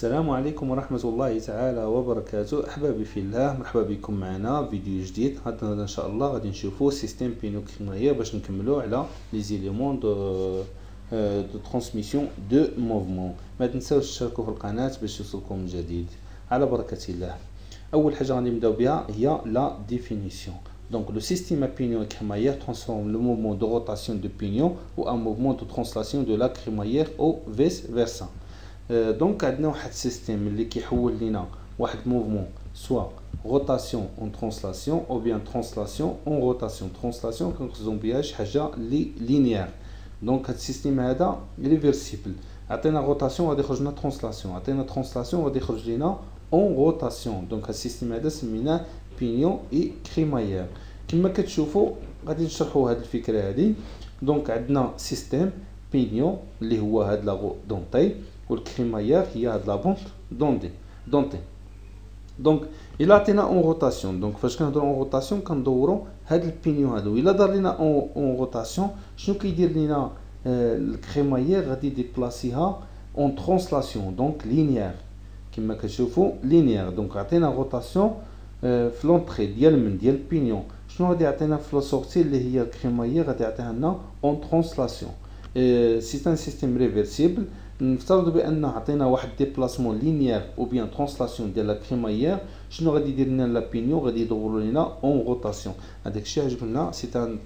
السلام عليكم ورحمة الله تعالى وبركاته. أحبابي في الله، مرحبا بكم معنا فيديو جديد. هذا إن شاء الله غادي نشوفوا سيستيم بينو كريمايير باش نكملوا على لي زيليمون دو ترانسميسيون دو موفمون. ما تنساوش تشتركوا في القناة باش يوصلكم الجديد على بركة الله. أول حاجة غادي نبداو بها هي لا ديفينيسيون. Donc le système à pignon crémaillère transforme le mouvement de rotation de pignon ou un mouvement de translation de la crémaillère au vice versa. Donc عندنا واحد السيستيم اللي كيحول لنا واحد موفمون سوا روتاسيون اون ترانسلاسيون او بيان ترانسلاسيون اون روتاسيون. ترانسلاسيون كنقصدو بها شي حاجه لي لينيير. دونك هاد السيستيم هذا ريفيرسيبل. عطينا روتاسيون غادي يخرج لنا ترانسلاسيون، عطينا ترانسلاسيون غادي يخرج لنا اون روتاسيون. دونك هاد السيستيم هذا سميناه بينيون اي كريمايير. كما كتشوفوا غادي نشرحوا هاد الفكره هادي. دونك عندنا سيستيم بينيون اللي هو هاد لاغو دونتي، والكريمايير هي هاد لا بونط دونتي. دونك الا عطينا اون روتاسيون، دونك فاش كنهضروا اون روتاسيون كندوروا هاد البينيون هادو. الا دار لينا اون روتاسيون شنو كيدير لينا الكريمايير؟ غادي ديبلاسيها اون ترانسلاسيون دونك لينيير كما كتشوفوا لينيير. دونك عطينا روتاسيون في لونطري ديال البينيون. شنو غادي يعطينا في لاسورتي اللي هي الكريمايير؟ غادي يعطيها لنا اون ترانسلاسيون. سي ان سيستيم ريفيرسيبل. نفترض بان عطينا واحد ديبلاسمون لينيير او بيان ترانسلاسيون ديال لا كريمايير. شنو غادي يدير لنا لا بينيون؟ غادي يدور لنا اون روتاسيون. هذاك الشيء عجبنا. سي ان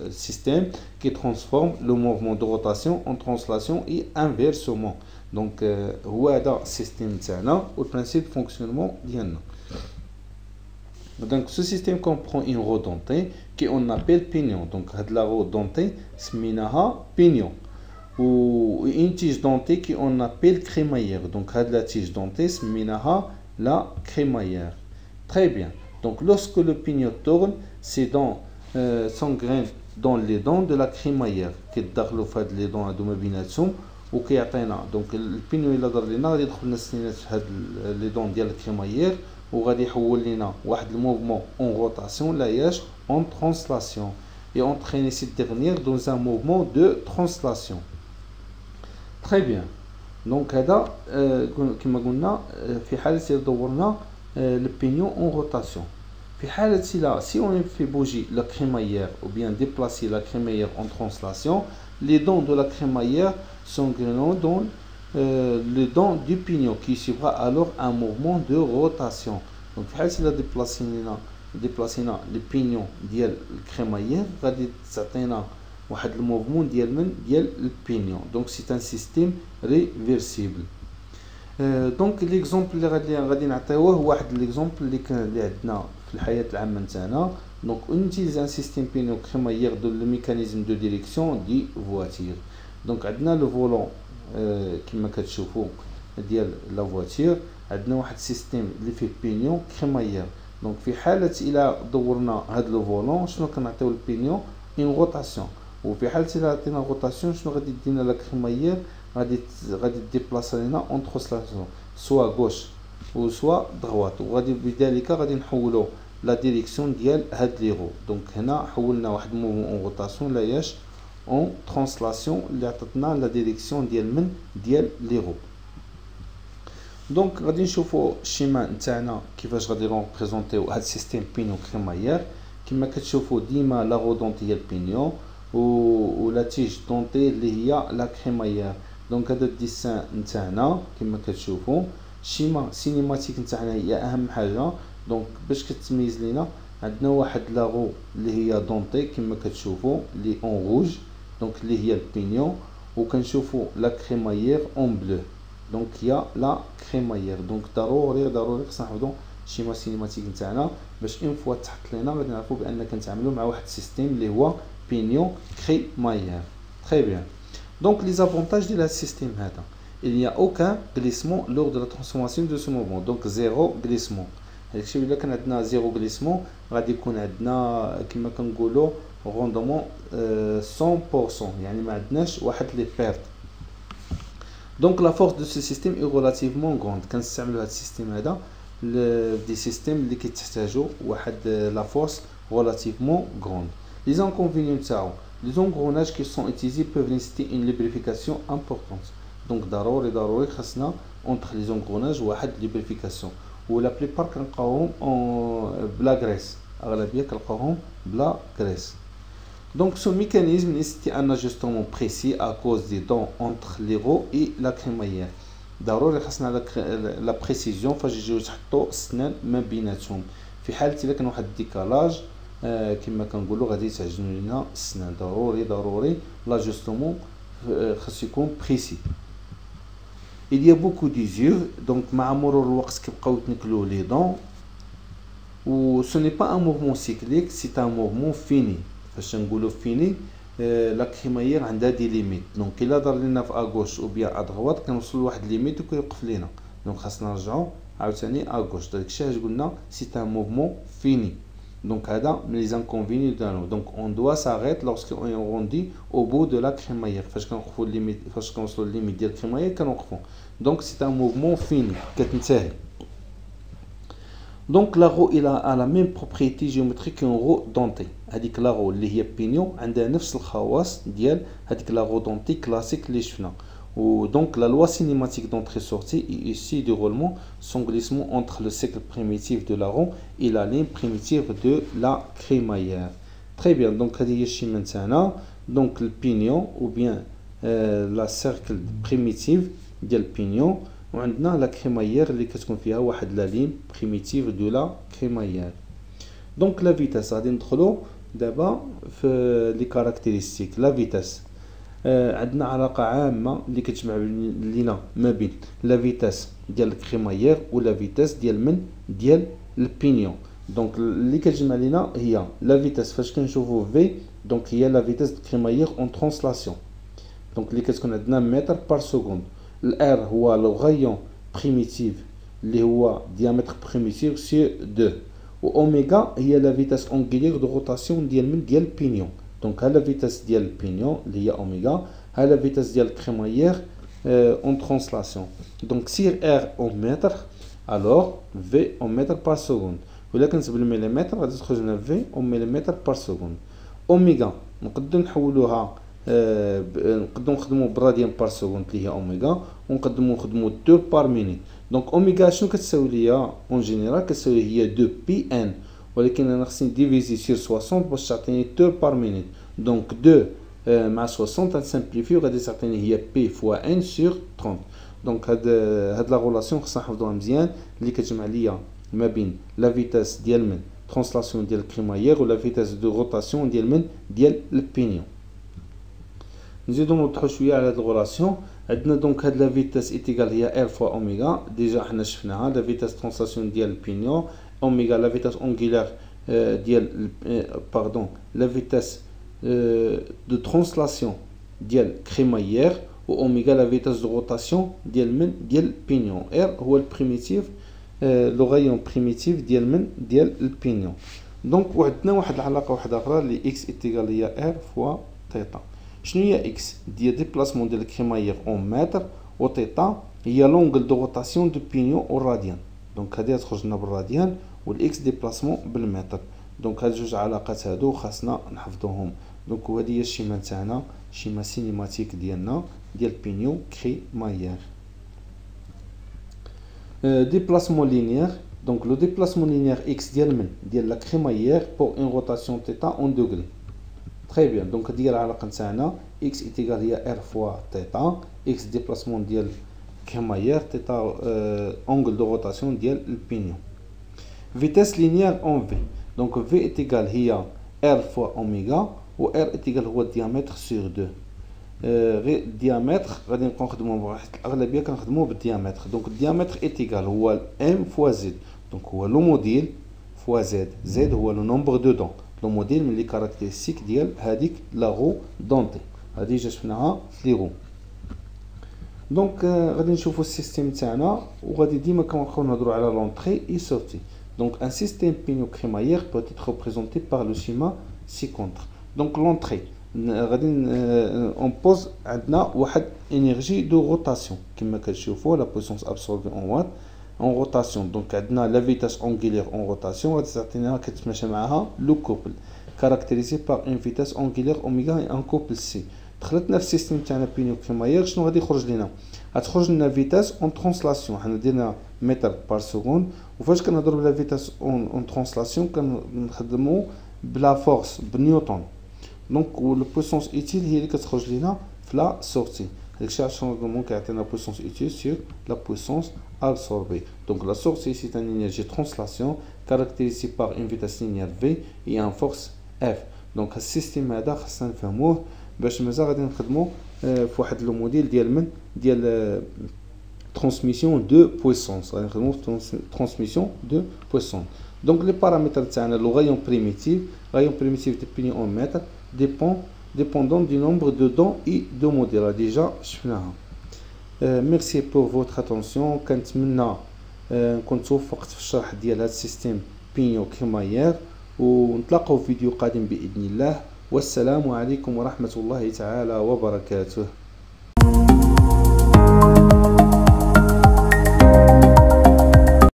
سيستيم كي ترانسفورم لو موفمون دو روتاسيون اون ترانسلاسيون اي انفيرسومون. دونك هو هذا السيستيم تاعنا والبرانسيب فونكسيونمون ديالنا. Donc ce système comprend une roue dentée qu'on appelle pignon. Donc la roue dentée سميناها pignon. Ou une tige dentée qu'on appelle crémaillère. Donc la tige dentée سميناها la crémaillère. Très bien. Donc lorsque le pignon tourne, ses dents s'engrainent dans les dents de la crémaillère. كيتدخلوا في هاد لي دون هادو ما بيناتهم وكيعطينا. دونك البينيون الا دار لينا غادي يدخل لنا السنينات في هاد لي دون ديال الكريمايير وغادي يحول لنا واحد الموفمون اون روتاسيون لاياش اون ترانسلاسيون et entraîner cette dernière dans un mouvement de translation. Très bien. Donc هذا كما قلنا في حالة إذا دورنا البينيون اون روتاسيون. في حالة لا si on fait bouger la crémaillère ou bien déplacer la crémaillère en translation, les dents de la crémaillère s'engrainent dans le dent du pignon qui suivra alors un mouvement de rotation. Donc في حالة إلا ديبلاسينا لي بينيون ديال الكريمايير غادي تعطينا واحد الموفمون ديال البينيون. دونك سي ان سيستيم ريفيرسيبل. دونك ليكزومبل اللي غادي نعطيوه هو واحد ليكزومبل اللي عندنا في الحياة العامة نتاعنا. دونك اونيتيليز ان سيستيم بينيون كريمايير دو لو ميكانيزم دو ديريكسيون دي فواتير. دونك عندنا لو فولون كما كتشوفوا ديال لا فواتير، عندنا واحد السيستيم اللي فيه بينيون كريمايير. دونك في حالة الى دورنا هاد لو فولون شنو كنعطيو البينيون؟ اون روتاسيون. وفي حالة الى عطينا روتاسيون شنو غادي دينا لا كريمايير؟ غادي ديبلاصا لنا اون ترانسلاسيون سوا غوش و سوا دغوات. وغادي بذلك غادي نحولوا لا ديريكسيون ديال هاد لي رو. دونك هنا حولنا واحد موفمون اون روتاسيون لاياش اون ترانسلاسيون اللي عطاتنا لا ديريكسيون ديال لي رو. دونك غادي نشوفوا الشيما نتاعنا كيفاش غادي نريبريزونطيو هاد السيستيم بينيون كريمايير. كما كتشوفوا ديما لا رو دونتي هي البينيون و لا تيج دونتي اللي هي لا كريمايير. دونك هذا الديسان نتاعنا كما كتشوفوا الشيما سينيماتيك نتاعنا هي اهم حاجه. دونك باش كتميز لينا عندنا واحد لا رو اللي هي دونتي كما كتشوفوا اللي اون روج دونك اللي هي البينيون، وكنشوفوا لا كريمايير اون بلو دونك هي لا كريمايير. دونك ضروري خصنا نحفظوا الشيما سينيماتيك نتاعنا باش اون فوا تحط لينا غادي نعرفوا بان كنتعاملوا مع واحد السيستيم اللي هو بينيون كريمايير. تري بيان. دونك لي زافونتاج ديال هاد السيستيم هذا il n'y a aucun glissement lors de la transformation de ce mouvement. donc zéro glissement. هادشي الا كان عندنا زيرو غليسمون غادي يكون عندنا كما كنقولوا روندمون 100%، يعني ما عندناش واحد لي بيرت. دونك لا فورس دو سي سيستيم اي ريلاتيفمون غروند. كنستعملوا هاد السيستيم هذا دي سيستيم اللي كيتحتاجوا واحد لا فورس ريلاتيفمون غروند. لي زانكونفينيون تاعو لي زونغروناج كي سون utilisés peuvent nécessiter une lubrification importante. دونك ضروري خاصنا entre les engrenages واحد lubrification و la plupart كنلقاوهم بلا غريس اغلبيه كنلقاوهم بلا غريس. Donc ce mécanisme nécessite un ajustement précis à cause des dents entre les roues et la crémaillère. ضروري خاصنا لا بريسيزيون فاش يجيو تحطوا السنان ما بيناتهم، في حاله الا كان واحد الديكالاج كما كنقولوا غادي تعجنوا لنا السنان. ضروري لاجوستمون خاص يكون بريسي. il y a beaucoup d'usure donc مع مرور الوقت كيبقاو يتنكلوا لي دون و ce n'est pas un mouvement cyclique, c'est un mouvement fini. فاش نقولوا فيني لا كريمايير عندها دي ليميت، دونك الا دار لنا في اغوش او بيان ادغوات كنوصلوا لواحد ليميت وكيوقف لينا، دونك خاصنا نرجعوا عاوتاني اغوش. داكشي علاش قلنا سي ان موفمون فيني. دونك هذا من لي زانكونفينيو دانو. دونك اون دوا ساريت لورسك اون روندي او بو دو لا كريمايير، فاش كنوقفوا الليميت، فاش كنوصلوا لليميت ديال الكريمايير كنوقفوا. دونك سي ان موفمون فيني كتنتهي. Donc la roue a la même propriété géométrique qu'une roue dentée. هذيك لا roue اللي هي بينيون عندها نفس الخواص ديال هذيك لا roue dentée classique اللي شفنا. و donc la loi cinématique d'entrée-sortie est ici du roulement son glissement entre le cercle primitif de la roue et la ligne primitive de la crémaillère. Très bien, donc هذه هي الشيمه تاعنا. donc le pignon ou bien la cercle primitive ديال البينيون وعندنا لا كريمايير اللي كتكون فيها واحد لا لين بريميتيف دو لا كريمايير. دونك لا فيتاس غادي ندخلو دابا في لي كاركتيرستيك. لا فيتاس عندنا علاقه عامه اللي كتجمع لينا ما بين لا فيتاس ديال الكريمايير و لا فيتاس ديال البينيون. دونك اللي كتجمع لينا هي لا فيتاس فاش كنشوفو في، دونك هي لا فيتاس الكريمايير اون ترانسلاسيون، دونك اللي كتكون عندنا متر بار سكوند. الار هو لو غايون بريميتيف اللي هو ديامتر بريميتيف سي 2، و اوميغا هي لا فيتاس اونغولير دو روتاسيون ديال البينيون. دونك ها لا فيتاس ديال البينيون اللي هي اوميغا، ها لا فيتاس ديال الكريمايير اون ترانسلاسيون. دونك سير ار اون متر الوغ في اون متر بار سكوند، ولا كنت بالمليمتر غادي تخرج لنا في اون مليمتر بار سكوند. اوميغا نقدروا نحولوها نقدروا نخدموا بالراديان بار سكوند اللي هي اوميغا، ونقدروا نخدموا 2 بار مينيت. دونك اوميغا شنو كتساوي ليا اون جينيرال؟ كتساوي هي 2 بي ان، ولكن انا خصني ديفيزي سير 60 باش تعطيني 2 بار مينيت. دونك 2 مع 60 غنسامبليفيو غادي تعطيني هي بي فوا ان سير 30. دونك هاد لا غولاسيون خصنا نحفظوها مزيان اللي كتجمع ليا ما بين لا فيتاس ديال من ترانسلاسيون ديال الكريمايير ولا فيتاس دو روتاسيون ديال البينيون. نزيدو نوضحو شويه على هاد الغولاسيون. عندنا دونك هاد لا فيتاس ايتيغال هي ار فوا اوميغا، ديجا حنا شفناها. لا فيتاس ترانسلاسيون ديال البينيون، اوميغا لا فيتاس اونغولير ديال باردون لا فيتاس دو ترانسلاسيون ديال كريمايير، و اوميغا لا فيتاس دو روتاسيون ديال البينيون. ار هو البريميتيف لو غايون بريميتيف ديال البينيون. دونك وعندنا واحد العلاقه واحده اخرى اللي اكس ايتيغال هي ار فوا تيتا. شنو هي اكس؟ ديال ديبلاسمون ديال الكريمايير اون متر، و تيتا هي لونغل دو روتاسيون دو بينيون او راديان. دونك هذه تخرج لنا بالراديان، والاكس ديبلاسمون بالمتر. دونك هاد جوج علاقات هادو خاصنا نحفظوهم. دونك وهذه هي الشيما تاعنا، شيما سينيماتيك ديالنا ديال بينيون كريمايير. déplacement linéaire. Donc le déplacement linéaire x ديال la crémaillère pour une rotation θ en degrés. Très bien. Donc ديال العلاقه نتاعنا x est égal à r fois θ. x déplacement ديال crémaillère θ angle de rotation ديال البينيون. vitesse linéaire en v. Donc v est égal à r fois oméga و r est égal هو diamètre sur 2. غير الديامتر غادي نبقاو نخدمو بواحد الاغلبيه كنخدموه بالديامتر. دونك الديامتر ايتيغال هو ام فوا زد، دونك هو لو موديل فوا زد. زد هو لو نومبر دو دون، لو موديل من لي كاركتيرستيك ديال هذيك لا رو دونتي. هذه جا شفناها في لي رو. دونك غادي نشوفوا السيستيم تاعنا، وغادي ديما كنبقاو نهضروا على لونطري اي سورتي. دونك ان سيستيم بينيو كريمايير peut être représenté par le schéma ci-contre. دونك لونطري غادي اون بوز عندنا واحد انرجي دو روتاسيون كما كتشوفوا لا بويسونس ابسوربي اون وات اون روتاسيون. دونك عندنا لا فيتاس اونغولير اون روتاسيون غادي تعطينا كتماشى معها لو كوبل كاركتيريزي بار اون فيتاس اونغولير اوميغا اي ان كوبل سي. دخلتنا في السيستم تاعنا بينيون كريمايير. شنو غادي يخرج لنا؟ غتخرج لنا فيتاس اون ترانسلاسيون. حنا درنا متر بار سكوند، وفاش كنهضروا بلا فيتاس اون ترانسلاسيون كنخدموا بلا فورس بنيوتن. دونك لو بويسونس ايتيل هي اللي كتخرج لنا في لا سورتي. هادشي علاش شونغمون كيعطينا بويسونس ايتيل سور لا بويسونس absorbée. Donc la source ici c'est une énergie de translation caractérisée par une vitesse linéaire V et une force F. Donc le système هذا خصنا نفهموه باش مازال غادي نخدمو في واحد لو موديل ديال من ديال transmission de puissance. غادي نخدمو في transmission de puissance. Donc les paramètres تاعنا le rayon primitif défini en mètres dépendant du nombre de dents et de modèles. Déjà شفناها. ميرسي بور فوتر اتونسيون. كنتمنى نكون توفقت في الشرح ديال هذا السيستيم بينيون كريمايير، ونتلاقاو في فيديو قادم باذن الله. والسلام عليكم ورحمه الله تعالى وبركاته.